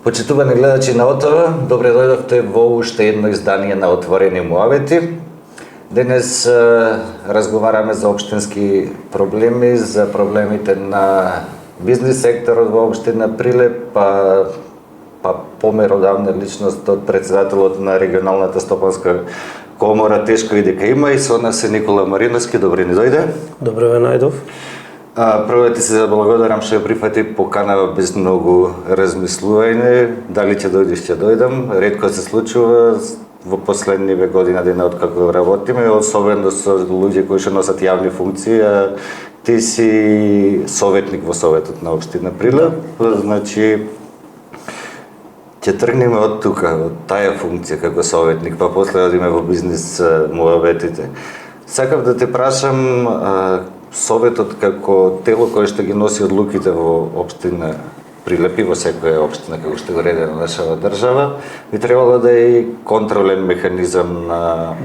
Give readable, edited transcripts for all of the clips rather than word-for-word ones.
Почитувани гледачи на ОТВ, добре дојдовте во уште едно издание на Отворени муавети. Денес разговараме за општински проблеми, за проблемите на бизнис секторот во општина Прилеп, па померодавна личност од претседателот на регионалната стопанска комора тешко и дека има, и со нас е Никола Мариновски. Добре ни дојде. Добре ве најдов. Прво ти се заблагодарам што ја прифати поканава без многу размислување. Дали ќе дојдеш, ќе дојдам. Ретко се случува во последниве година дена откако работиме, особено со луѓе кои што носат јавни функции. Ти си советник во Советот на општина Прилеп, значи ќе тргнеме од тука, од таа функција како советник, па после одиме во бизнис муаветите. Сакав да те прашам, Советот како тело кое што ги носи одлуките во општина Прилеп и во секоја општина како што го редена нашава држава, би требало да е контролен механизам на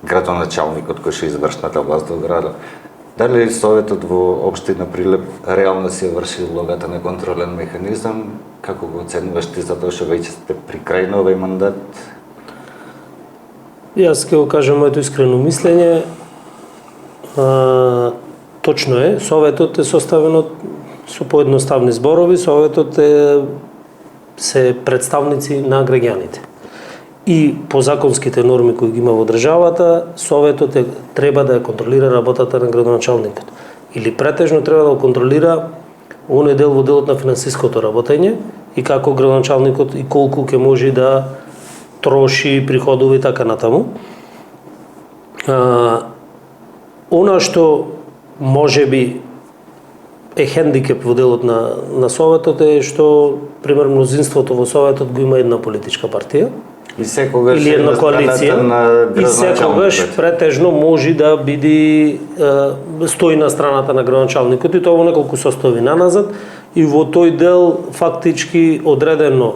градоначалникот кој што извршната власт во градот. Дали Советот во општина Прилеп реално си врши улогата на контролен механизам? Како го оценуваш ти, затоа што веќе сте при крај на овој мандат? Јас ќе го кажам моето искрено мислење. Точно е, Советот е составен со поедноставни зборови, Советот се представници на граѓаните. И по законските норми кои ги има во државата, Советот треба да ја контролира работата на градоначалникот. Или претежно треба да го контролира оној дел во делот на финансиското работење и како градоначалникот и колку ќе може да троши, приходува и така натаму. Она што можеби е хендикеп во делот на Советот е што, пример, мнозинството во Советот го има една политичка партија или една коалиција и секогаш претежно може да биде стои на страната на градоначалникот, и тоа во неколку состави наназад, и во тој дел фактички одредено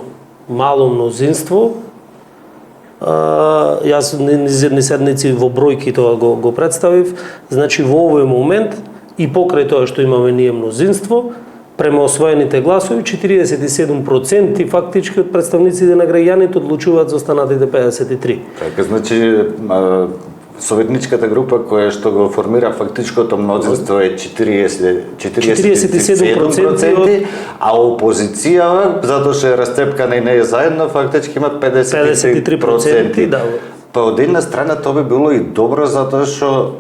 мало мнозинство. Јас низ едни седници во бројки тоа го представив. Значи во овој момент и покрај тоа што имаме ние мнозинство, према освоените гласови 47% фактички од представниците на граѓаните одлучуваат за останатите 53. Така, значи советничката група која што го формира фактичкото мнозинство е 47%, а опозицијава, затоа што е растепкана и не е заедно, фактички има 53%. Да. Па од една страна тоа би било и добро, затоа што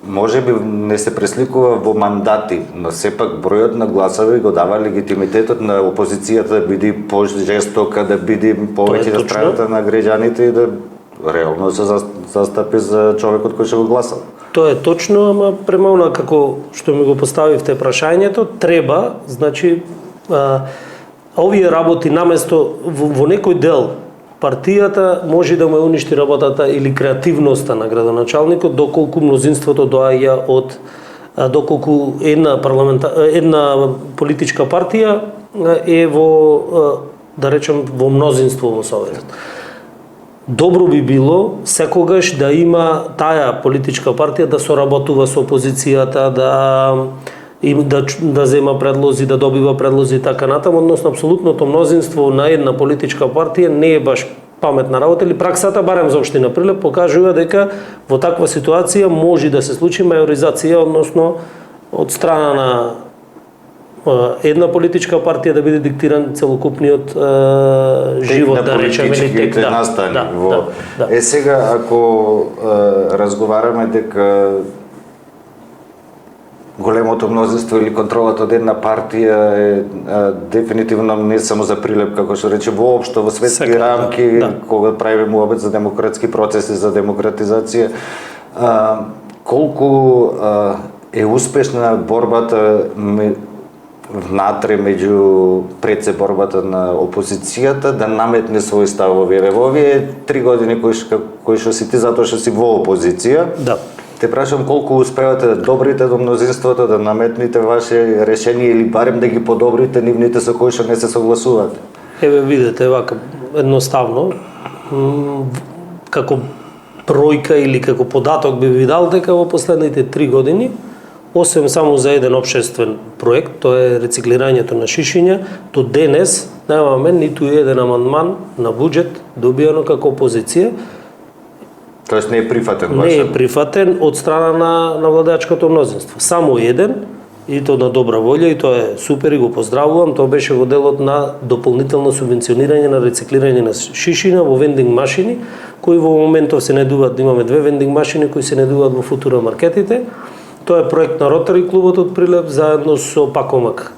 може би не се пресликува во мандати, но сепак бројот на гласови го дава легитимитетот на опозицијата да биде пожестока, да биде повеќе на страната на граѓаните и да реално се застапи за човекот кој ќе го гласал. Тоа е точно, ама према она како што ми го поставивте прашањето, треба, значи, овие работи наместо во некој дел партијата може да му уништи работата или креативноста на градоначалникот, доколку мнозинството доаѓа од доколку една политичка партија е во, да речем, во мнозинство во Советот. Добро би било секогаш да има таа политичка партија да соработува со опозицијата, да зема предлози, да добива предлози и така натаму, односно апсолутното мнозинство на една политичка партија не е баш паметна работа, или праксата, барем за општина Прилеп, покажува дека во таква ситуација може да се случи мајоризација, односно од страна на една политичка партија да биде диктиран целокупниот живот, да речеме, или тек настани. Е сега, ако разговараме дека големото мнозинство или контролата од една партија е дефинитивно не само за Прилеп, како што рече, воопшто во светски рамки, кога правиме муабет за демократски процеси, за демократизација, Колку е успешна борбата внатре меѓу пред се борбата на опозицијата да наметне своји ставови. Во овие 3 години кои што си ти затоа што си во опозиција. Да. Те прашам колку успевате да добрите до мнозинството, да наметните ваши решенија или барем да ги подобрите нивните со кои што не се согласувате. Еве видите, вака едноставно како бројка или како податок би ви дал дека во последните 3 години, освен само за еден општествен проект, тоа е рециклирањето на шишиња, до денес немаме ниту еден амандман на буџет добиено како опозиција. Тоест не е прифатен Не е прифатен од страна на владеачкото мнозинство. Само еден, и то на добра волја, и тоа е супер и го поздравувам, тоа беше во делот на дополнително субвенционирање на рециклирање на шишина во вендинг машини, кои во моментов се најдуваат, имаме 2 вендинг машини кои се најдуваат во Футура маркетите. Тоа е проект на Ротари клубот од Прилеп заедно со Пакомак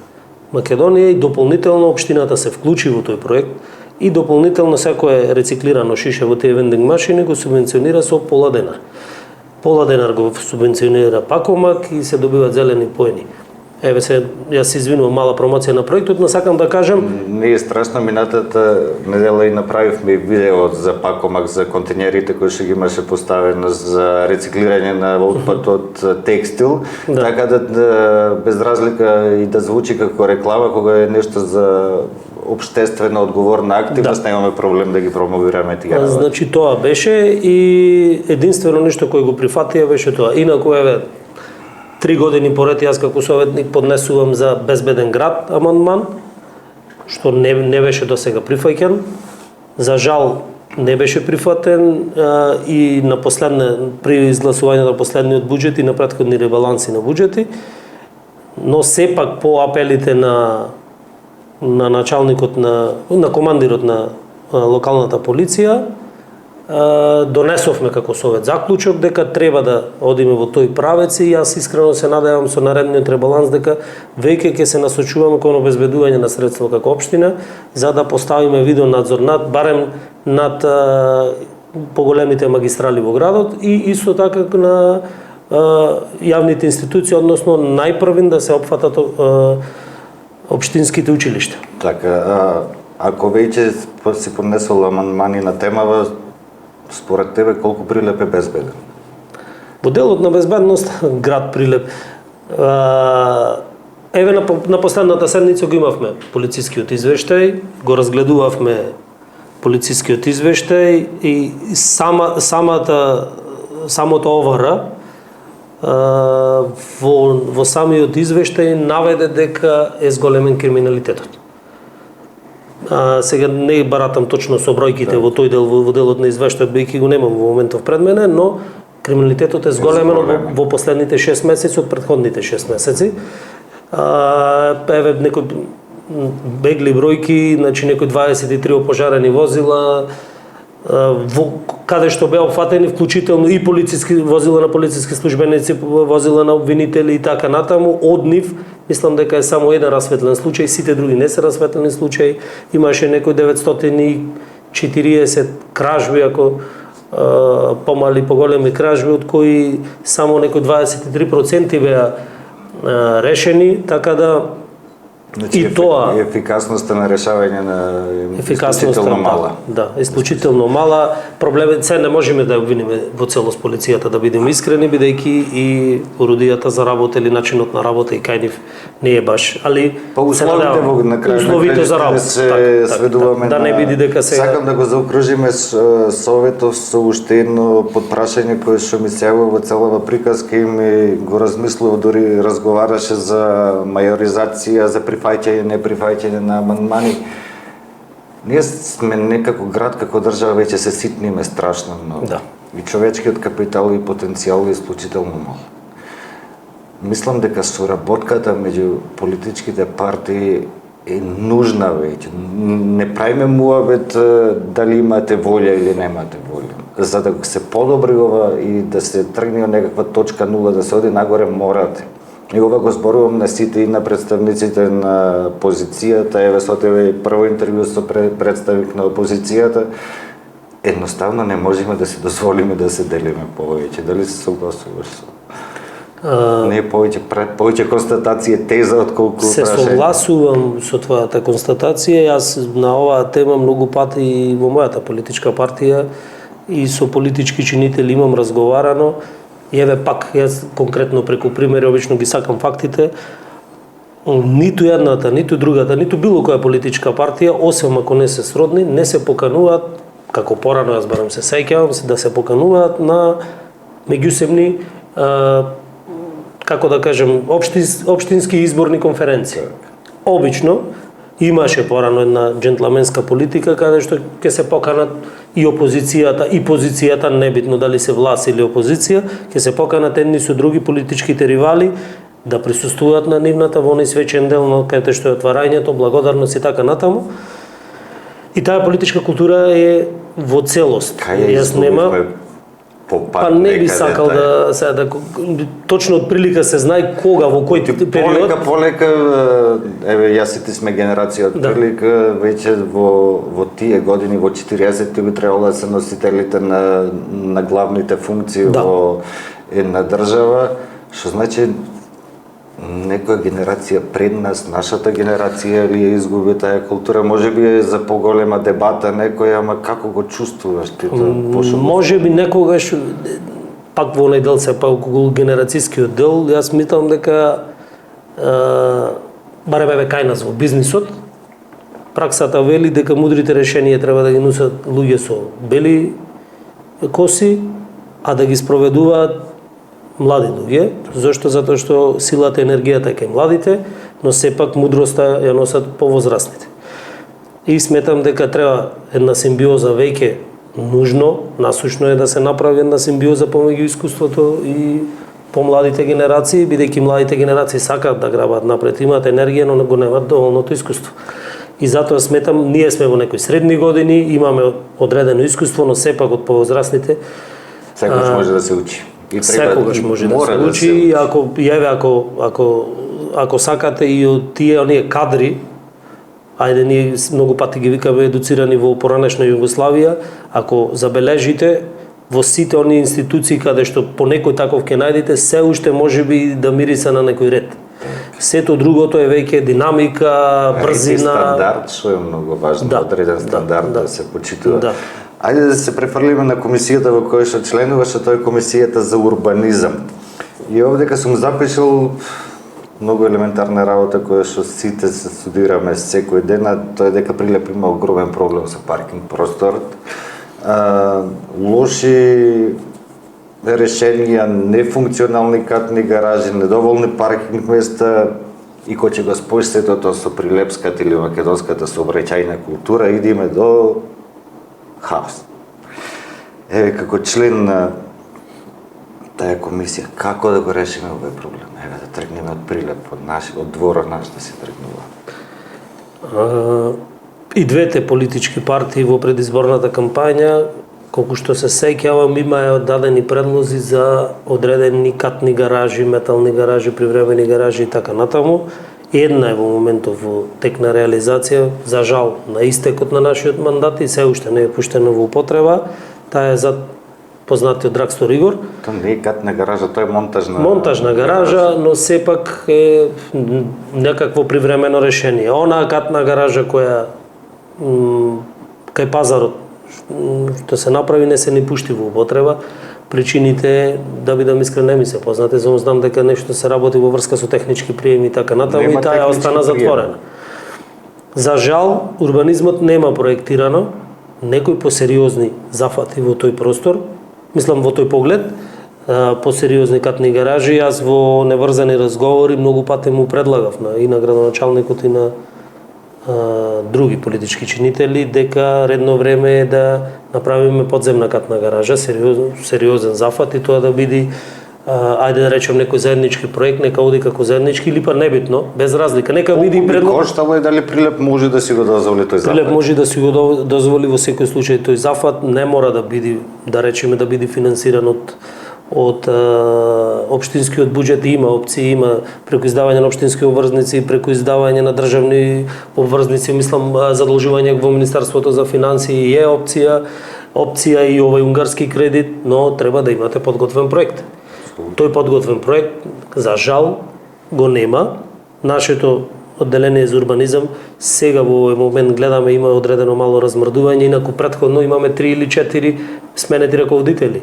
Македонија и дополнително општината се вклучи во тој проект и дополнително секое рециклирано шише во тие вендинг машини го субвенционира со пола денар. Пола денар го субвенционира Пакомак и се добиваат зелени поени. Еве се, јас се извинувам, мала промоција на проектот, но сакам да кажам... Не е страшно, минатата недела и направивме видео за Пакомак, за контейнерите кои што ги имаше поставено за рециклирање на отпад од текстил, Да. така да без разлика и да звучи како реклама, кога е нешто за општествена одговорна активност, немаме проблем да ги промовираме тие работи. Значи тоа беше и единствено нешто кој го прифатија беше тоа. Инаку еве 3 години поред јас како советник поднесувам за безбеден град амандман, што не беше до сега прифаќен. За жал не беше прифатен и на при изгласувањето на последниот буџет и на претходни ребаланси на буџети, но сепак по апелите на началникот на командирот на локалната полиција донесовме како совет заклучок дека треба да одиме во тој правец и јас искрено се надевам со наредниот ребаланс дека веќе ќе се насочуваме кон обезбедување на средства како општина за да поставиме видеонадзор барем над поголемите магистрали во градот и исто така на јавните институции, односно најпрвин да се опфатат општинските училишта. Така, ако веќе си поднесол амандмани на темава, според тебе колку Прилеп е безбеден? Во делот на безбедност град Прилеп еве на последната седница го имавме полицискиот извештај, го разгледувавме полицискиот извештај и самото ОВР во самиот извештај наведе дека е зголемен криминалитетот. Сега не баратам точно со бројките во тој дел, во делот на извештајот, бејќи го немам во моментов пред мене, но криминалитетот е зголемен во последните 6 месеци од претходните 6 месеци. Еве некои бегли бројки, значи некои 23 опожарени возила, каде што беа опфатени вклучително и полициски возила на полициски службеници, возила на обвинители и така натаму. Од нив мислам дека е само еден расветлен случај, сите други не се расветлени случаи. Имаше некои 940 кражби, ако помали поголеми кражби, од кои само некои 23% беа решени, така да Значи, и тоа ефикасноста на решавање на исклучително мала. Да, исклучително мала. Проблемот се не можеме да обвиниме во целост полицијата, да бидеме искрени, бидејќи и породијата за работа или начинот на работа и кај нив не е баш, али условите во на крај за работа се сведуваме да не биде дека сега сакам да го заокружиме советов со уште едно подпрашање кое што ми се јавува во целава приказка и ми го размислував, дури разговараше за мајоризација, за прифаќање, неприфаќање на амандмани. Ние сме некако град, како држава веќе се ситниме страшно многу. Да. И човечкиот капитал и потенцијал е исклучително мал. Мислам дека соработката меѓу политичките партии е нужна веќе. Не правиме муабет дали имате волја или немате волја. За да се подобри ова и да се тргне од некаква точка нула, да се оди нагоре, морате. И ова го зборувам на сите и на представниците на позицијата. Еве со тебе прво интервју со представник на опозицијата. едноставно не можеме да се дозволиме да се делиме повеќе. Дали се согласуваш со? Не е повеќе констатација теза отколку се прашање. согласувам со твојата констатација. Јас на оваа тема многу пати и во мојата политичка партија и со политички чинители имам разговарано. И еве пак, јас конкретно преку примери обично ги сакам фактите. Ниту едната, ниту другата, ниту било која политичка партија, освен ако не се сродни, не се покануваат, како порано јас барам се сеќавам, да се покануваат на меѓусебни како да кажем, општински изборни конференции. Обично имаше порано една джентлменска политика каде што ќе се поканат и опозицијата и позицијата, небитно дали се власт или опозиција, ќе се поканат едни со други политичките ривали да присуствуваат на нивната во оној свечен дел на каде што е отварањето, благодарност и така натаму. И таа политичка култура е во целост. Јас нема па не би сакал да точно од прилика се знае кога, во кој период. Полека, еве јас и ти сме генерација од прилика, веќе во тие години, во 40-ти би требало да се носителите на главните функции во една држава, што значи некоја генерација пред нас, нашата генерација ли ја изгуби таа култура, можеби е за поголема дебата некоја, ама како го чувствуваш ти тоа? Можеби некогаш пак во оној дел се пак околу генерацијскиот дел, јас мислам дека барем еве кај нас во бизнисот праксата вели дека мудрите решенија треба да ги носат луѓе со бели коси, а да ги спроведуваат млади луѓе. Зошто? Затоа што силата, енергијата е кај младите, но сепак мудроста ја носат повозрастните. И сметам дека треба една симбиоза веќе нужно, насушно е да се направи една симбиоза помеѓу искуството и помладите генерации, бидејќи младите генерации сакаат да грабат напред, имаат енергија, но го немаат доволното искуство. И затоа сметам, ние сме во некои средни години, имаме одредено искуство, но сепак од повозрастните секогаш може да се учи. Секогаш може да се учи и ако сакате и од тие оние кадри, ајде ние многу пати ги викаме едуцирани во поранешна Југославија, ако забележите во сите оние институции каде што по некој таков ќе најдете, се уште можеби да мириса на некој ред. Сето другото е веќе динамика, брзина, стандард, што е многу важно, одреден стандард да се почитува. Да. Ајде да се префрлиме на комисијата во која што членуваш, тоа е комисијата за урбанизам. И овдека сум запишал многу елементарна работа која што сите се студираме секој ден, а тоа е дека Прилеп има огромен проблем со паркинг просторот. Лоши решенија, нефункционални катни гаражи, недоволни паркинг места и кој ќе го спои сето тоа со прилепската или македонската сообраќајна култура, идеме до хаос. Еве, како член на таа комисија, како да го решиме овој проблем? Еве, да тргнеме од Прилеп, од дворот наш да се тргнува. И двете политички партии во предизборната кампања, колку што се сеќавам, имаа дадени предлози за одредени катни гаражи, метални гаражи, привремени гаражи и така натаму. Една е во моментов во тек на реализација, за жал на истекот на нашиот мандат и се уште не е пуштена во употреба. Таа е за познатиот Драгстор Игор. Тоа не е катна гаража, тоа е монтажна гаража, но сепак е некакво привремено решение. Онаа катна гаража која кај пазарот што се направи не се ни пушти во употреба. Причините, да бидам искрен, не ми се познати, само знам дека нешто се работи во врска со технички приеми и така натаму и таа остана затворена. За жал, урбанизмот нема проектирано некои посериозни зафати во тој простор, мислам во тој поглед, посериозни катни гаражи. Јас во неврзани разговори многу пати му предлагав и на градоначалникот и на други политички чинители дека редно време е да направиме подземна катна гаража, сериозен зафат и тоа да биде, ајде да речем, некој заеднички проект, нека оди како заеднички или па небитно, без разлика, нека биде предлог. Колку коштало и дали Прилеп може да си го дозволи тој зафат? Прилеп може да си го дозволи во секој случај тој зафат, не мора да биде, да речеме, да биде финансиран од општинскиот буџет. Има опции, има преку издавање на општински обврзници, преку издавање на државни обврзници, мислам задолжување во Министерството за финансии е опција. опција и овој унгарски кредит, но треба да имате подготвен проект. Тој подготвен проект, за жал, го нема. Нашето одделение за урбанизам сега во овој момент гледаме има одредено мало размрдување, инаку претходно имаме 3 или 4 сменети раководители.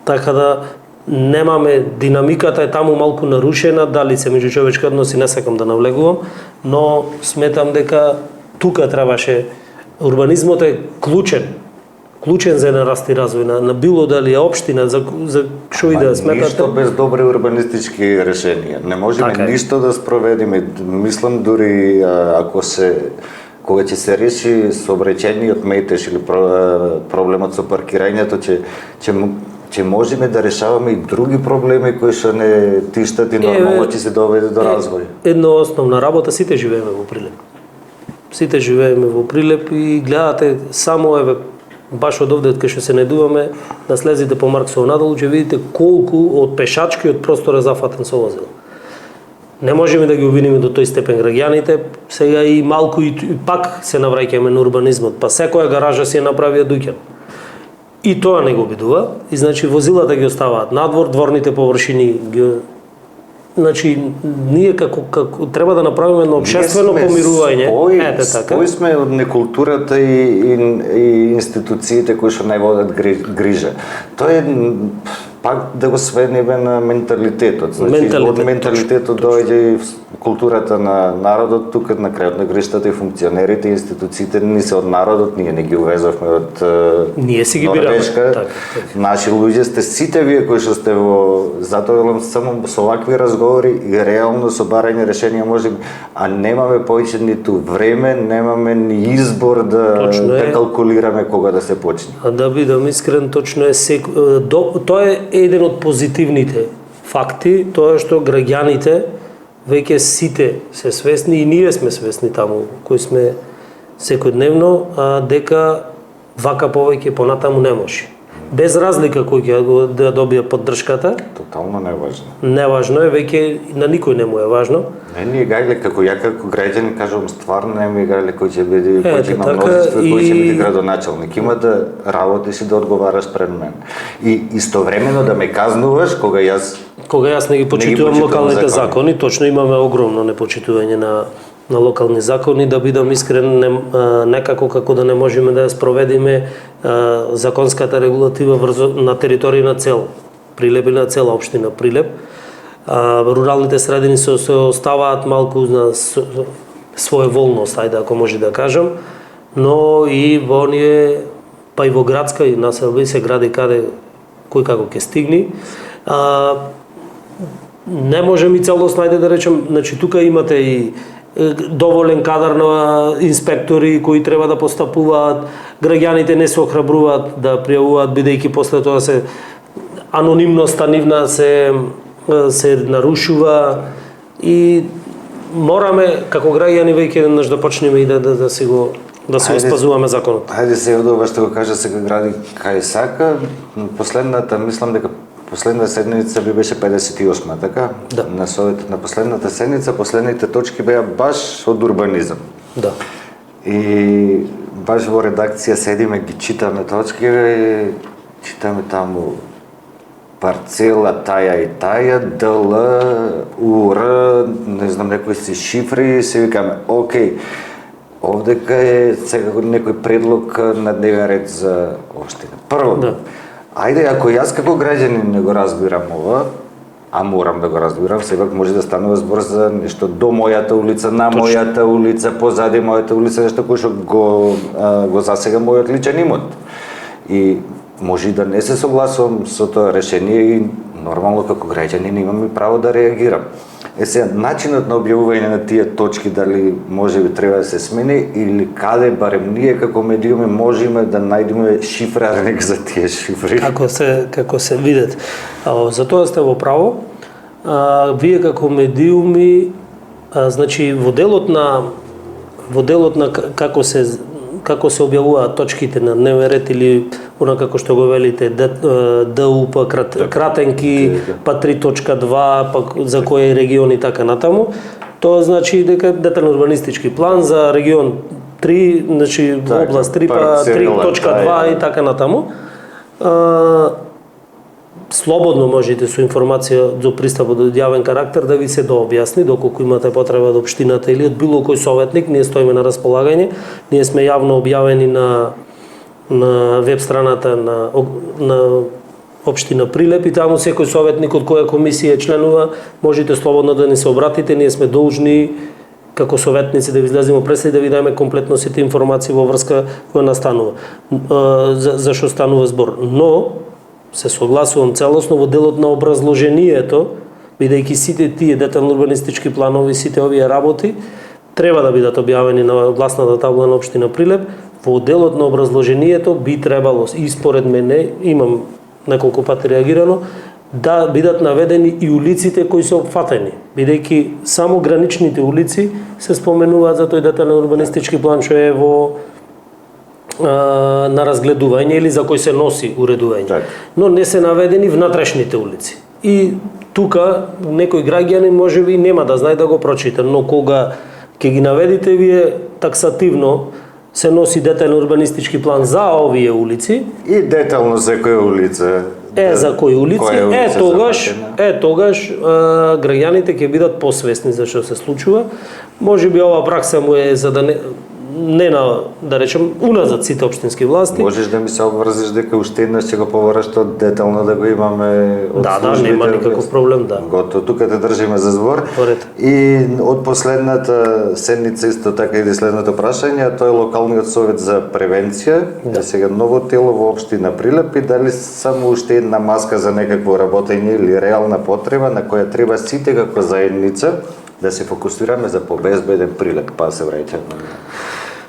Така да немаме, динамиката е таму малку нарушена, дали се меѓучовечки односи не сакам да навлегувам, но сметам дека тука требаше, урбанизмот е клучен за еден раст и развој на било дали е општина, за што и да сметате. Ништо без добри урбанистички решенија. Не можеме така ништо да спроведеме. Мислам дури ако кога ќе се реши сообраќајниот метеж или проблемот со паркирањето, ќе можеме да решаваме и други проблеми кои што не тиштат и нормално ќе се доведе до развој. Една основна работа, сите живееме во Прилеп. Сите живееме во Прилеп и гледате само баш од овде кај што се најдуваме, да слезите по Марксово надолу, ќе видите колку од пешачкиот простор е зафатен со возила. Не можеме да ги обвиниме до тој степен граѓаните, сега и малку и пак се навраќаме на урбанизмот, па секоја гаража си ја направија дуќан. И тоа не го обидува, и значи возилата ги оставаат надвор, дворните површини ги. Значи, ние како треба да направиме едно општествено помирување. Спои сме од некултурата и институциите кои што нај водат грижа. Тоа е пак да го сведеме на менталитетот. Значи, од менталитетот доаѓа и културата на народот, тука на крајот на гриштата и функционерите, институциите не се од народот, ние не ги увезовме од Норвешка. Наши луѓе сте сите вие кои што сте затоа велам само со вакви разговори и реално со барање решенија можеме, а немаме повеќе ниту време, немаме ни избор да калкулираме кога да се почне. А да бидам искрен, точно е тоа е еден од позитивните факти, тоа што граѓаните веќе сите се свесни и ние сме свесни таму кои сме секојдневно, дека вака повеќе понатаму не може. Без разлика кој ќе да добија поддршката. Тотално неважно. Неважно е, веќе на никој не му е важно. Не е гајле, како граѓанин кажувам, стварно не ми е гајле кој ќе биде, кој ќе има множество и кој ќе биде градоначалник. Има да работиш и да одговараш пред мен. И истовремено да ме казнуваш кога јас не ги почитувам локалните закони, точно имаме огромно непочитување на локални закони, да бидам искрен, некако како да не можеме да ја спроведиме законската регулатива на територија на цел Прилеп и на цела општина Прилеп. Руралните средини се оставаат малку на своеволност, ајде ако може да кажам, но и во оние, па и во градска и населби се гради каде кој како ќе стигни. Не можем и целосно, ајде да речем, значи тука имате и доволен кадар на инспектори кои треба да постапуваат, граѓаните не се охрабруваат да пријавуваат, бидејќи после тоа се анонимноста нивна се нарушува и мораме како граѓани веќе еднаш да почнеме и да си го спазуваме законот. Хајде се од ова што го кажа сега гради кај сака, мислам дека последната седница би беше 58-ма, така? Да. На советот на последната седница, последните точки беа баш од урбанизам. Да. И баш во редакција седиме, ги читаме точки и читаме таму парцела таја и таја, ДЛ, УР, не знам, некои си шифри и се викаме, окей, овдека е сега некој предлог на дневен ред за општина. Прво, да. Ајде, ако јас како граѓанин не го разбирам ова, а морам да го разбирам, сепак може да станува збор за нешто до мојата улица, на мојата улица, позади мојата улица, нешто кој што го засега мојот личен имот. И може и да не се согласувам со тоа решение и нормално како граѓанин имам и право да реагирам. Сега, начинот на објавување на тие точки, дали може би треба да се смени или каде барем ние како медиуми можеме да најдеме шифрарник за тие шифри? Како се видат. За тоа сте во право. Вие како медиуми, значи во делот на како се објавуваат точките на дневен ред или она како што го велите ДУП кратенки, па 3.2, па за кој регион и така натаму, тоа значи дека детален урбанистички план за регион 3, значи во Така, област 3 па парцела, 3.2 и така натаму. Слободно можете со информација до пристапот од јавен карактер да ви се дообјасни доколку имате потреба од општината или од било кој советник, ние стоиме на располагање. Ние сме јавно објавени на веб страната на општина Прилеп и таму секој советник од која комисија членува можете слободно да ни се обратите. Ние сме должни како советници да ви излеземе пред и да ви даеме комплетно сите информации во врска која настанува. За што станува збор. Но се согласувам целосно во делот на образложението, бидејќи сите тие детални урбанистички планови, сите овие работи треба да бидат објавени на гласната табла на општина Прилеп. Во делот на образложението би требало, и според мене, имам неколку пати реагирано, да бидат наведени и улиците кои се опфатени, бидејќи само граничните улици се споменуваат за тој детален урбанистички план што е во на разгледување или за кој се носи уредување. Так. Но не се наведени внатрешните улици. И тука некој граѓанин можеби нема да знае да го прочита, но кога ќе ги наведите вие таксативно се носи детален урбанистички план за овие улици И детално за која улица. за кои улици, тогаш граѓаните ќе бидат посвесни за што се случува. Можеби ова пракса му е за да не на, да речем, уназад сите општински власти. Можеш да ми се обврзиш дека уште еднаш ќе го повараш тоа детално да го имаме од службите. Нема никаков проблем, да. Готово, тука те држиме за збор. Поред. И од последната седница исто така иде следното прашање, тоа е локалниот совет за превенција, да сега ново тело во општина Прилеп и дали само уште една маска за некакво работење или реална потреба на која треба сите како заедница да се фокусираме за побезбеден Прилеп, па се враќаме на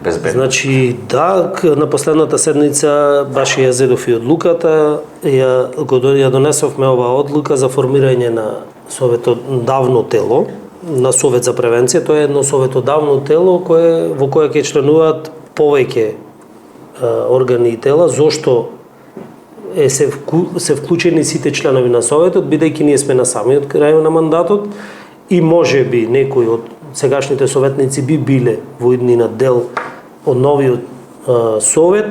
безбедно. Значи, да, на последната седница баш ја зедов и одлуката, ја донесовме оваа одлука за формирање на советодавно тело, на совет за превенција. Тоа е едно советодавно тело во кое ќе членуваат повеќе органи и тела. Зошто се вклучени сите членови на советот, бидејќи ние сме на самиот крај на мандатот и можеби некои од сегашните советници би биле во иднина дел од новиот совет,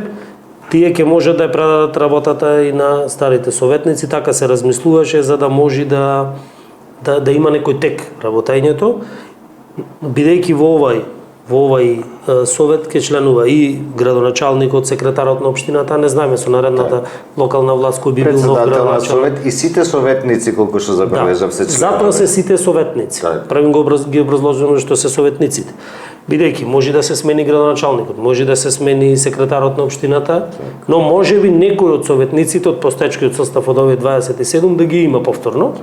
тие ќе може да ја предадат работата и на старите советници, така се размислуваше за да може да има некој тек работењето, бидејќи во овај совет ќе членува и градоначалникот, секретарот на општината, не знаеме со наредната локална власт кој би бил нов градоначалник. Совет и сите советници колку што забележав се членови. Затоа се сите советници. Правим ги образложено што се советниците. Бидејќи може да се смени градоначалникот, може да се смени секретарот на општината, но можеби некој од советниците од постоечкиот состав од овие 27 да ги има повторно.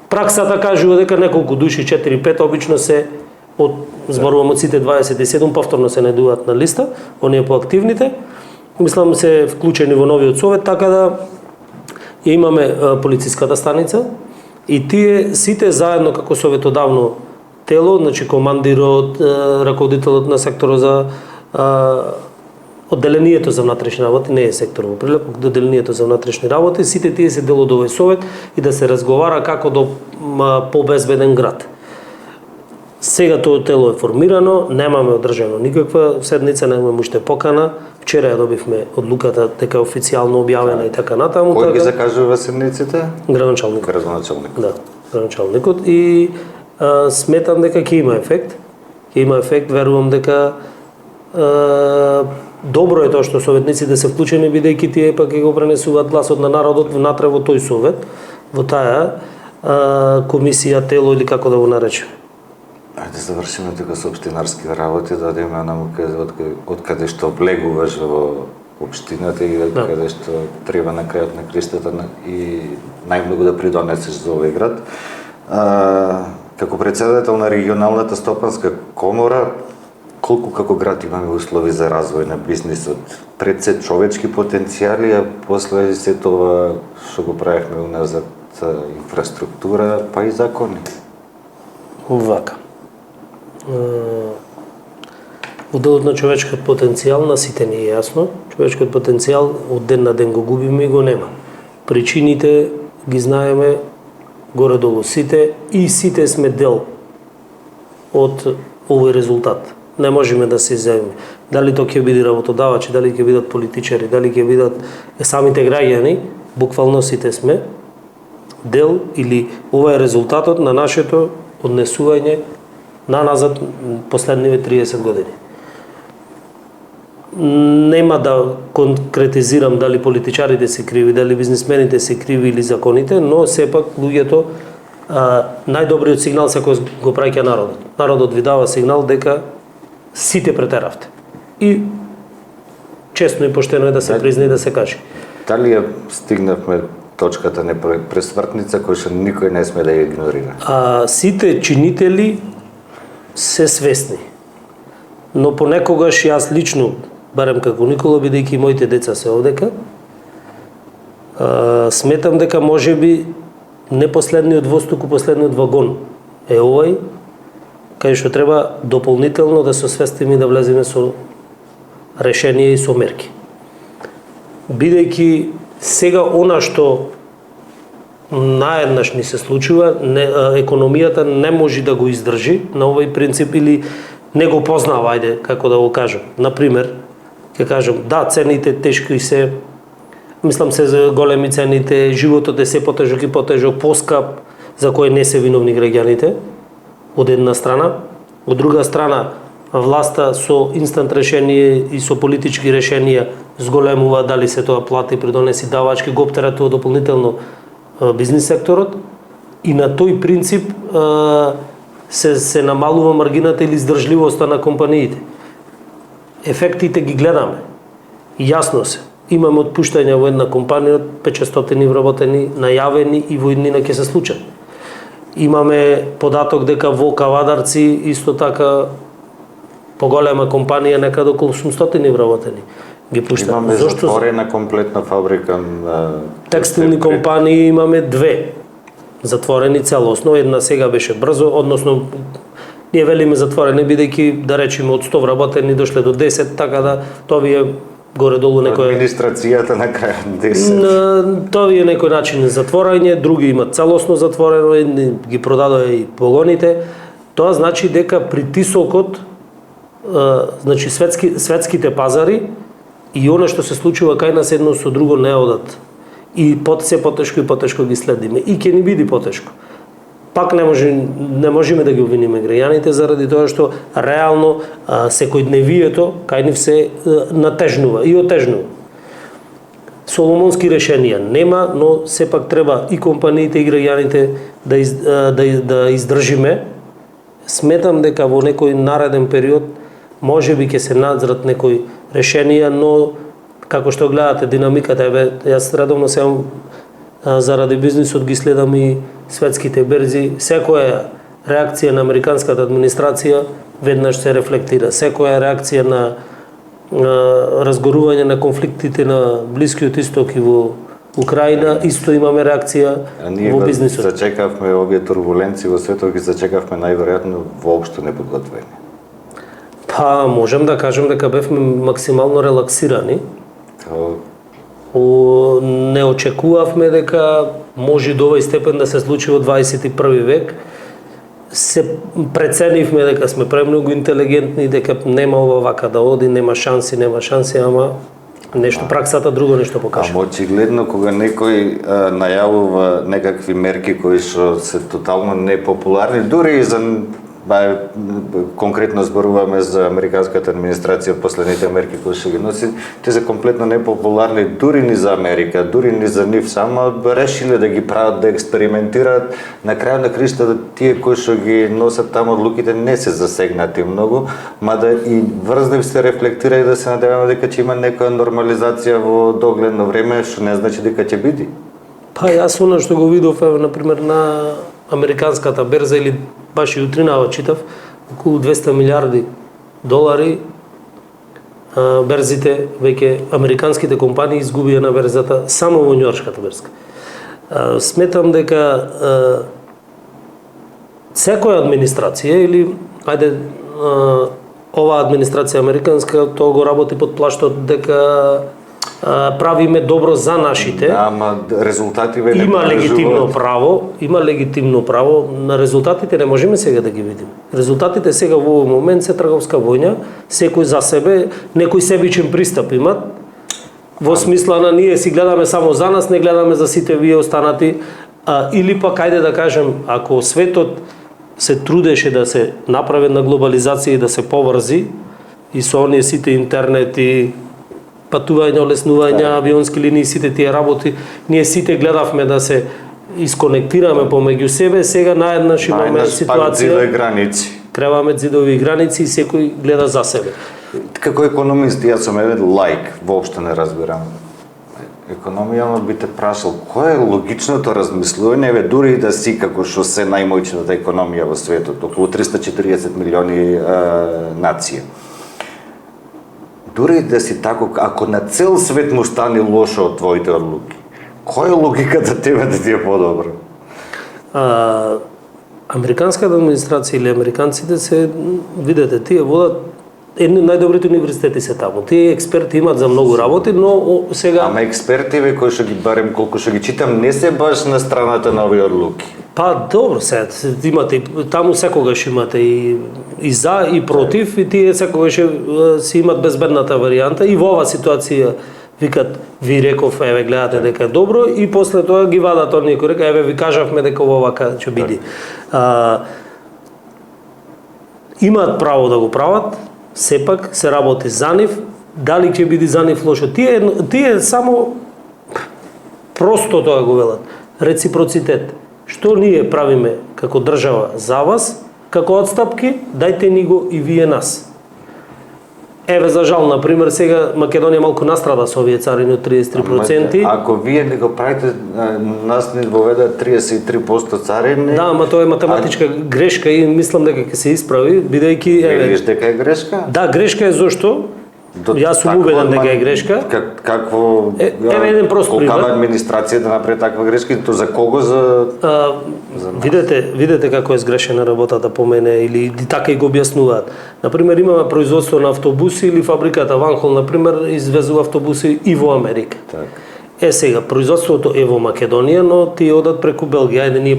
Праксата кажува дека неколку души, 4-5 обично се зборувам од сите 27 повторно се најдуваат на листа, оние поактивните. Мислам се вклучени во новиот совет, така да ја имаме полициската станица и тие сите заедно како советодавно тело, значи командирот, раководителот на секторот за одделението за внатрешни работи, не е сектор во Прилеп, одделението за внатрешни работи, сите тие се дел од овој совет и да се разговара како до побезбеден град. Сега тоа тело е формирано, немаме одржано никаква седница, немаме уште покана. Вчера ја добивме одлуката дека е официјално објавена и така натаму. Кој ги закажува седниците? Градоначалникот. Да, градоначалникот. И сметам дека ќе има ефект. Ќе има ефект, верувам дека добро е тоа што советниците се вклучени, бидејќи тие пак ќе го пренесуваат гласот на народот внатре во тој совет, во таа комисија, тело или како да го наречеме. Ајде завршиме тука со општинарски работи, да одиме од каде што влегуваш во општината и каде што треба на крајот на криштата и најмногу да придонесеш за овој град. Како председател на регионалната стопанска комора, колку како град имаме услови за развој на бизнисот? Пред се човечки потенцијали, а после се тоа што го правихме уназад инфраструктура, па и закони. Вака. Во делот на човечкиот потенцијал на сите ни е јасно. Човечкиот потенцијал од ден на ден го губиме и го нема. Причините ги знаеме горе-долу сите и сите сме дел од овој резултат. не можеме да се изјавиме. Дали тоа ќе биде работодавачи, дали ќе бидат политичари, дали ќе бидат самите граѓани, буквално сите сме дел или ова е резултатот на нашето однесување на назад последниве 30 години. Нема да конкретизирам дали политичарите се криви, дали бизнисмените се криви или законите, но сепак луѓето најдобриот сигнал секој го праќа народот. Народот ви дава сигнал дека сите претеравте. И честно и поштено е да се призна и да се каже. Дали ја стигнавме точката на пресвртница која што никој не сме да ја игнорира? Сите чинители се свесни. Но понекогаш јас лично, барем како Никола, бидејќи и моите деца се овдека, сметам дека можеби не последниот воздух, последниот вагон е овај, кај што треба дополнително да се освестиме и да влеземе со решение и со мерки. Бидејќи сега она што наеднаш ни се случува, економијата не може да го издржи на овој принцип или не го познава, ајде, како да го кажам. Например, ќе кажам, да, цените тешки се, мислам се за големи цените, животот е се потежок и потежок, поскап, за кој не се виновни граѓаните, од една страна. Од друга страна, власта со инстант решение и со политички решенија зголемува дали се тоа плати, придонеси давачки, го оптератува дополнително бизнис секторот и на тој принцип се намалува маргината или издржливоста на компаниите. Ефектите ги гледаме. Јасно се. Имаме отпуштање во една компанија, 500 вработени, најавени и во иднина ќе се случат. Имаме податок дека во Кавадарци исто така поголема компанија некаде околу 800 вработени ги пушта. Имаме затворена комплетна фабрика на текстилни компании, имаме две затворени целосно, една сега беше брзо, односно ние велиме затворени бидејќи да речеме од 100 вработени дошле до 10, така да тоа ви е горе-долу некој администрацијата на крај 10. Тоа ви е некој начин затворање, други имат целосно затворено, ги продадоа и погоните. Тоа значи дека притисокот, значи светските пазари и она што се случува кај нас едно со друго не одат. И се потешко и потешко ги следиме. И ќе ни биде потешко. Пак не можеме да ги обвиниме граѓаните заради тоа што реално секојдневието кај нив се натежнува и отежнува. Соломонски решенија нема, но сепак треба и компаниите и граѓаните да издржиме. Сметам дека во некој нареден период можеби ќе се надзрат некои решенија, но како што гледате динамиката, јас редовно се заради бизнисот ги следам и светските берзи, секоја реакција на американската администрација веднаш се рефлектира. Секоја реакција на разгорување на конфликтите на Блискиот Исток и во Украина, исто имаме реакција во бизнисот. Ние зачекавме овие турбуленции во светот, ги зачекавме најверојатно воопшто неподготвени. Па, можем да кажем дека бевме максимално релаксирани. Не очекувавме дека може до овој степен да се случи во 21 век. Се преценивме дека сме премногу интелигентни, дека нема ова вака да оди, нема шанси, ама нешто праксата друго нешто покажа. Ама очигледно кога некој најавува некакви мерки кои што се тотално непопуларни, дури и за конкретно зборуваме за американската администрација, последните мерки кои што ги носи, те се комплетно непопуларни дури ни за Америка, дури ни за нив само, решиле да ги прават, да експериментираат. На крајот на криштата тие кои што ги носат таму одлуките не се засегнати многу, мада и врз нив се рефлектира и да се надеваме дека ќе има некоја нормализација во догледно време, што не значи дека ќе биде. Па јас она што го видов, например, на американската берза или баш и утринава читав, околу 200 милиарди долари берзите, веќе американските компании изгубија на берзата само во њујоршката берзка. Сметам дека секоја администрација или ајде оваа администрација американска тоа го работи под плаштот дека правиме добро за нашите. Ама резултативе не Има легитимно право, на резултатите не можеме сега да ги видиме. Резултатите сега во овој момент се трговска војна, секој за себе, некој себичен пристап имат. Во смисла на ние си гледаме само за нас, не гледаме за сите вие останати, или пак ајде да кажем, ако светот се трудеше да се направи на глобализација и да се поврзи, и со оние сите интернети, патување, олеснувања, авионски линии, сите тие работи, ние сите гледавме да се исконектираме помеѓу себе, сега наеднаш имаме ситуација, креваме ѕидови и граници и секој гледа за себе. Како економист, јас сум лаик, воопшто не разбирам економија, но би те прашал, кој е логичното размислување, дури и да си како што се најмоćната економија во светот, околу 340 милиони нација. Дури да си тако, ако на цел свет му стане лошо од твоите одлуки, која е логиката тебе да ти е подобро? Американската администрација или американците се, видете, тие водат едни најдобрите универзитети се таму. Тие експерти имат за многу работи, но сега... Ама експертиве кои што ги барем, колку што ги читам, не се баш на страната на овие одлуки. Па добро, сега имате таму секогаш имате и за и против, и тие секогаш си имат безбедната варијанта, и во оваа ситуација викат, ви реков, еве гледате дека е добро, и после тоа ги вадат оние кои река, еве ви кажавме дека овака ќе биде. Имаат право да го прават, сепак се работи за нив, дали ќе биде за нив лошо. Тие само просто тоа го велат. Реципроцитет. Што ние правиме како држава за вас, како отстапки, дајте ни го и вие нас. Еве за жал, например, сега Македонија малку настрада со овие царини од 33%. Ако вие не го правите, нас не воведа 33% царини. Да, ама тоа е математичка грешка и мислам дека ќе се исправи, бидејќи Видиш дека е грешка? Да, грешка е зошто? Јас сум убеден дека е грешка. Какво еве еден прост пример. Колкава администрација да направи таква грешка, и то за кого? За видете како е сгрешена работата по мене, или така и го објаснуваат. Например, имаме производство на автобуси, или фабриката Ванхол, например, извезува автобуси и во Америка. Так. Сега, производството е во Македонија, но тие одат преку Белгија. Ајде ние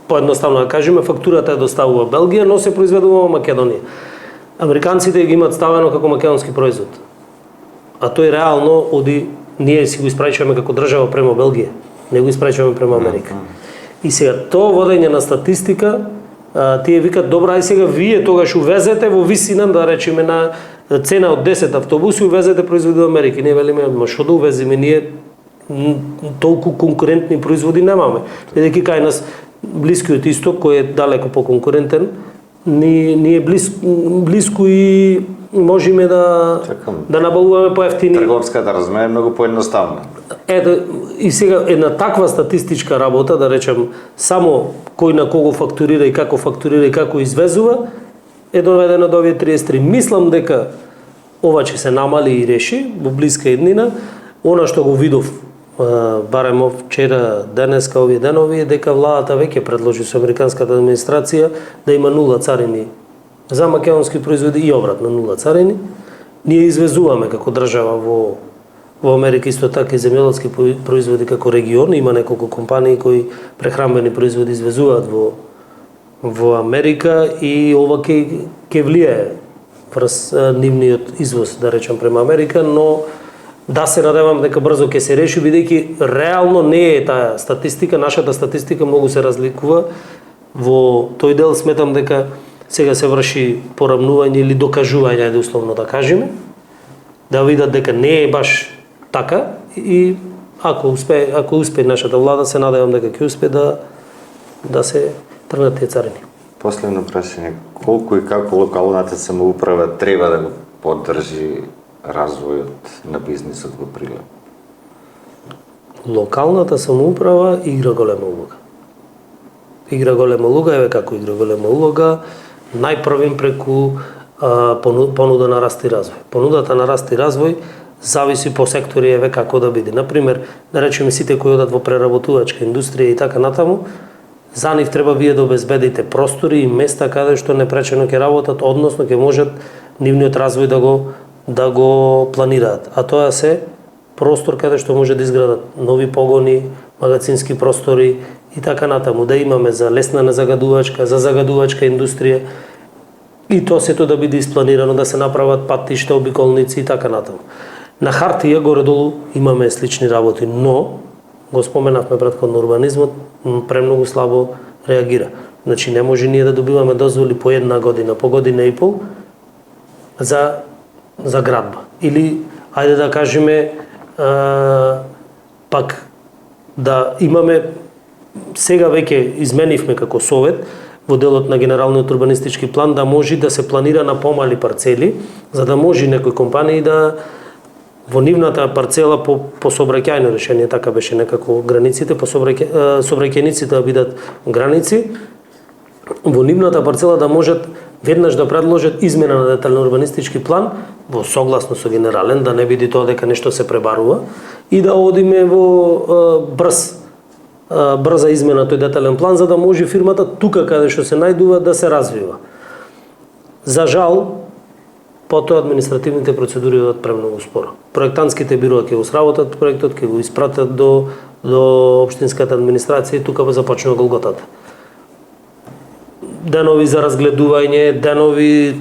поедноставно да кажеме, фактурата е доставува Белгија, но се произведува во Македонија. Американците ги имат ставено како македонски производ. А тој реално оди, ние си го испраќуваме како држава према Белгија, не го испраќуваме према Америка. И сега тоа водење на статистика, тие викат, добра, ај сега вие тогаш увезете во висина, да речеме, на цена од 10 автобуси, увезете производи од Америка. Ние велиме, што да увеземе, ние толку конкурентни производи немаме. Бидејќи кај нас Блискиот Исток, кој е далеко поконкурентен, ние блиску и можеме да набавуваме поевтини. Трговската размена е многу поедноставна. Ето, и сега една таква статистичка работа, да речем, само кој на кого фактурира и како извезува, е доведено до овие 33. Мислам дека ова ќе се намали и реши во блиска еднина. Она што го видов барем вчера, денеска, овие денови, е дека владата веќе предложи со американската администрација да има 0 царини за македонски производи и обратно 0 царини. Ние извезуваме како држава во Америка исто така и земјоделски производи како регион. Има неколку компании кои прехранбени производи извезуваат во Америка, и ова ќе влијае врз нивниот извоз, да речем, према Америка, но да се надевам дека брзо ќе се реши, бидејќи реално не е таа статистика, нашата статистика многу се разликува. Во тој дел сметам дека сега се врши порамнување или докажување, ајде условно да кажеме, да видат дека не е баш така, и ако успее нашата влада, се надевам дека ќе успее да се тргнат тие царини. Последно прашање, колку и како локалната самоуправа треба да го поддржи развојот на бизнисот во Прилеп? Локалната самоуправа игра голема улога. Еве како игра голема улога, најпрвен преку понуда на раст и развој. Понудата на раст и развој зависи по сектори, еве како да биде. Например, да речеме сите кои одат во преработувачка индустрија и така натаму, за нив треба вие да обезбедите простори и места каде што непречено ќе работат, односно ќе можат нивниот развој да го планираат. А тоа се простор каде што може да изградат нови погони, магазински простори и така натаму, да имаме за лесна незагадувачка, за загадувачка индустрија и тоа сето да биде испланирано, да се направат патишта, обиколници и така натаму. На хартија горе-долу имаме слични работи, но го споменавме претходно, урбанизмот премногу слабо реагира. Значи не може ние да добиваме дозволи по една година, по година и пол за градба. Или ајде да кажеме пак да имаме, сега веќе изменивме како совет во делот на генералниот урбанистички план да може да се планира на помали парцели, за да може некои компании да во нивната парцела по сообраќајно решение, така беше некако границите, по сообраќајниците да бидат граници, во нивната парцела да можат веднаш да предложат измена на детален урбанистички план во согласно со генерален, да не биде тоа дека нешто се пребарува и да одиме во брза измена тој детален план за да може фирмата тука каде што се најдува да се развива. За жал, потоа административните процедури одат премногу споро. Проектантските бироа ќе го сработат проектот, ќе го испратат до општинската администрација и тука започнува голготата. Денови за разгледување, денови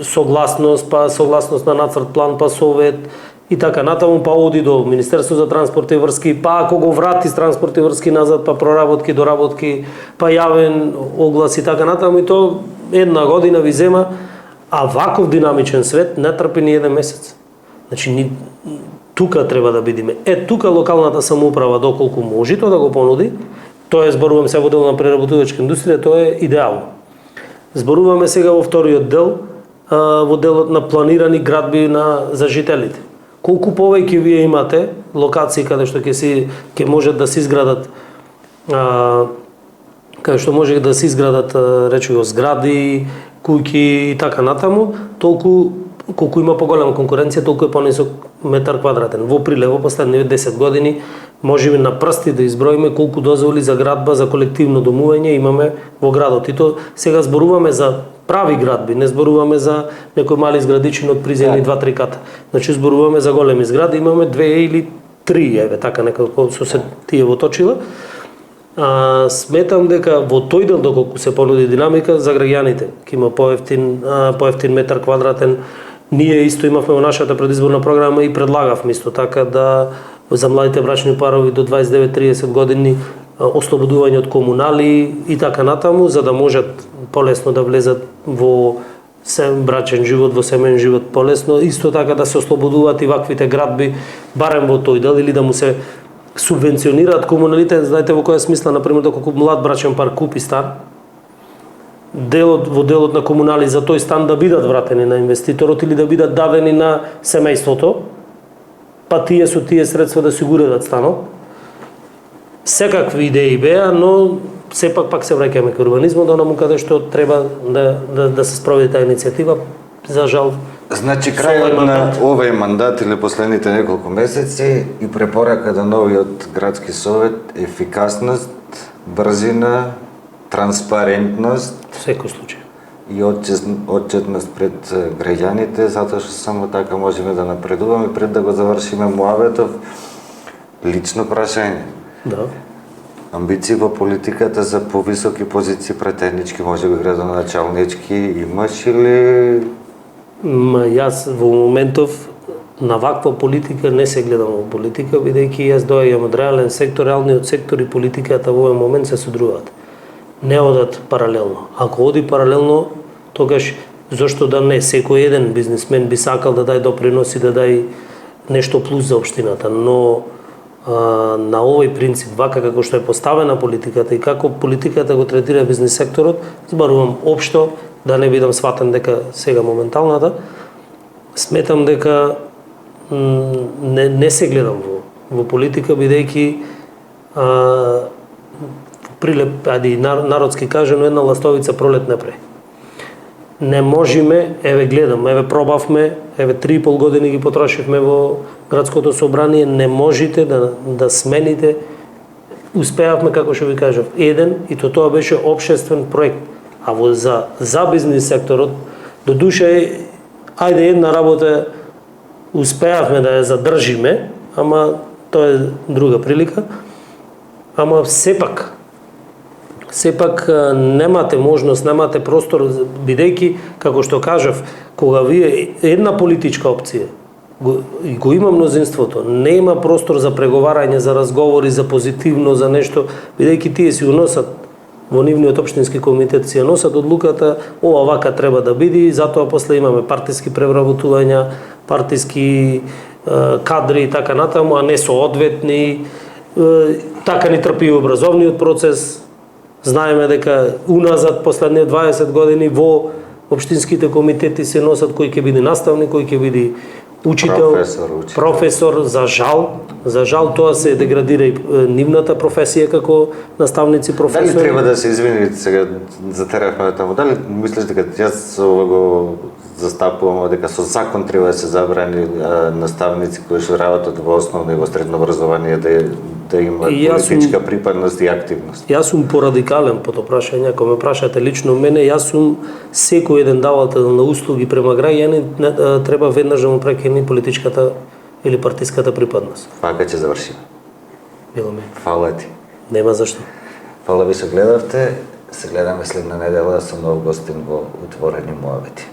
согласност на нацрт план, па совет и така натаму, па оди до Министерство за транспорт и врски, па ако го врати с транспорт и врски назад, па проработки, доработки, па јавен оглас и така натаму, и то една година ви зема, а ваков динамичен свет не трпи ни еден месец. Значи, тука треба да бидеме. Тука локалната самоуправа доколку може тоа да го понуди, тоа зборувам сега во дел на преработувачка индустрија, тоа е идеално. Зборуваме сега во вториот дел, во делот на планирани градби за жителите. Колку повеќе вие имате локации каде што ќе можат да се изградат речиво згради, куќи и така натаму, толку колку има поголема конкуренција, толку е понисок метар квадратен. Во Прилево последните 10 години можеме на прсти да изброиме колку дозволи за градба за колективно домување имаме во градот. И то сега зборуваме за прави градби, не зборуваме за некои мали зградичи од приземни 2-3 ката. Значи зборуваме за големи згради, имаме 2 или 3, така некако со се тие во точила. Сметам дека во тој дел доколку се понуди динамика за граѓаните, ќе има поевтин метар квадратен. Ние исто имавме во нашата предизборна програма и предлагавме исто така да за младите брачни парови до 29-30 години ослободување од комунали и така натаму, за да можат полесно да влезат во брачен живот, во семеен живот полесно, исто така да се ослободуваат и ваквите градби барем во тој дел или да му се субвенционираат комуналите. Знаете во која смисла, например, доколку млад брачен пар купи стан, во делот на комунали за тој стан да бидат вратени на инвеститорот или да бидат дадени на семејството, па тие со тие средства да си го уредат станот. Секакви идеи беа, но сепак пак се враќаме кај урбанизмот, онаму каде што треба да се спроведе таа иницијатива. За жал, значи крајот на овој мандат или последните неколку месеци и препорака до новиот градски совет: ефикасност, брзина, транспарентност, секој случај и отчетност пред граѓаните, затоа што само така можеме да напредуваме. Пред да го завршиме муабетов, лично прашање. Да. Амбиции во политиката за повисоки позиции претенички, може би градоначалнички, имаш или? Јас во моментов на ваква политика не се гледам во политика, бидејќи јас доаѓам од реален сектор, реалниот сектор и политиката во овој момент се содружуваат. Не одат паралелно. Ако оди паралелно, тогаш зошто да не? Секој еден бизнисмен би сакал да дај допринос и да дај нешто плюс за општината, но на овој принцип, вака како што е поставена политиката и како политиката го третира бизнис секторот, зборувам општо, да не бидам сватен дека сега моменталната, сметам дека не се гледам во политика, бидејќи прилеп, народски кажано, една ластовица пролет не пре. Не можеме, гледам, пробавме, 3,5 години ги потрошивме во градското собрание, не можете да смените. Успеавме, како што ви кажав, еден, и тоа беше општествен проект. А за бизнис секторот, до душа ајде една работа успеавме да ја задржиме, ама тоа е друга прилика. Ама сепак немате можност, немате простор, бидејќи, како што кажав, кога вие една политичка опција го има мнозинството, нема простор за преговарање, за разговори, за позитивно, за нешто, бидејќи тие си го носат во нивниот општински комитет, си ја носат одлуката, ова вака треба да биде, и затоа после имаме партиски превработувања, партиски кадри и така натаму, а не соодветни, така ни трпи и образовниот процес. Знаеме дека уназад последните 20 години во општинските комитети се носат кој ќе биде наставник, кој ќе биде учител, професор, за жал тоа се деградира и нивната професија како наставници, професори. Дали треба да се извини сега за терапевта таму? Дали мислиш дека јас го застапувам дека со закон треба да се забрани наставници кои што работат во основно и во средно образование да имаат политичка припадност и активност? Јас сум порадикален по тоа прашање. Ако ме прашате лично мене, јас сум секој еден давател на услуги према граѓани, треба веднаш да му прекини политичката или партиската припадност. Вака ќе завршиме. Било ми. Фала ти. Нема зашто. Фала ви што гледавте. Се гледаме следна недела со нов гостин во Отворени муабети.